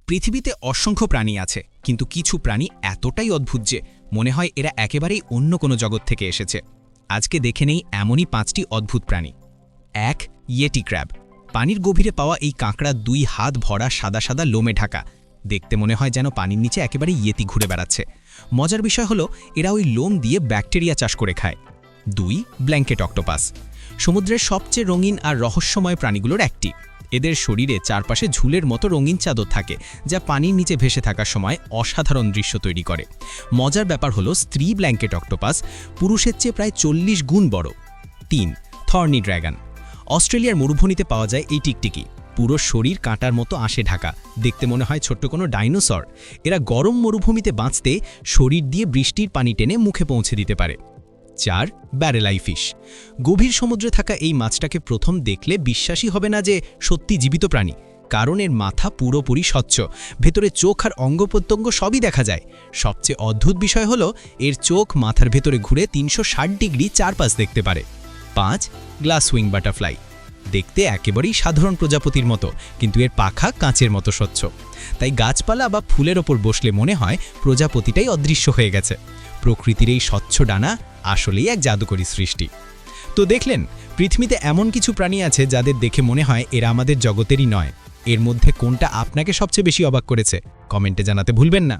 পৃথিবীতে অসংখ্য প্রাণী আছে, কিন্তু কিছু প্রাণী এতটাই অদ্ভুত যে মনে হয় এরা একেবারেই অন্য কোনো জগৎ থেকে এসেছে। আজকে দেখে নেই এমনই 5টি অদ্ভুত প্রাণী। 1. Yeti crab. পানির গভীরে পাওয়া এই কাঁকড়া 2 হাত ভরা সাদা সাদা লোমে ঢাকা। দেখতে মনে হয় যেন পানির নিচে একেবারে ইয়েতি ঘুরে বেড়াচ্ছে। মজার বিষয় হলো এরা ওই লোম দিয়ে ব্যাকটেরিয়া চাষ করে খায়। 2. Blanket octopus. সমুদ্রের সবচেয়ে রঙিন আর রহস্যময় প্রাণীগুলোর একটি। এদের শরীরে চারপাশে ঝুলের মতো রঙিন চাদর থাকে, যা পানির নিচে ভেসে থাকার সময় অসাধারণ দৃশ্য তৈরি করে। মজার ব্যাপার হলো স্ত্রী ব্ল্যাঙ্কেট অক্টোপাস পুরুষের চেয়ে প্রায় 40 গুণ বড়। 3. Thorny dragon. অস্ট্রেলিয়ার মরুভূমিতে পাওয়া যায় এই টিকটিকি। পুরো শরীর কাঁটার মতো আঁশে ঢাকা, দেখতে মনে হয় ছোট্ট কোনো ডাইনোসর। এরা গরম মরুভূমিতে বাঁচতে শরীর দিয়ে বৃষ্টির পানি টেনে মুখে পৌঁছে দিতে পারে। 4. ব্যারেলাই ফিশ। গভীর সমুদ্রে থাকা এই মাছটাকে প্রথম দেখলে বিশ্বাসই হবে না যে সত্যি জীবিত প্রাণী, কারণ এর মাথা পুরোপুরি স্বচ্ছ, ভেতরে চোখ আর অঙ্গপ্রত্যঙ্গ সবই দেখা যায়। সবচেয়ে অদ্ভুত বিষয় হলো এর চোখ মাথার ভেতরে ঘুরে 360 ডিগ্রি চারপাশ দেখতে পারে। 5. Glass wing butterfly. দেখতে একেবারেই সাধারণ প্রজাপতির মতো, কিন্তু এর পাখা কাঁচের মতো স্বচ্ছ। তাই গাছপালা বা ফুলের ওপর বসলে মনে হয় প্রজাপতিটাই অদৃশ্য হয়ে গেছে। প্রকৃতির এই স্বচ্ছ ডানা আসলেই এক জাদুকরী সৃষ্টি। তো দেখলেন, পৃথিবীতে এমন কিছু প্রাণী আছে যাদের দেখে মনে হয় এরা আমাদের জগতেরই নয়। এর মধ্যে কোনটা আপনাকে সবচেয়ে বেশি অবাক করেছে কমেন্টে জানাতে ভুলবেন না।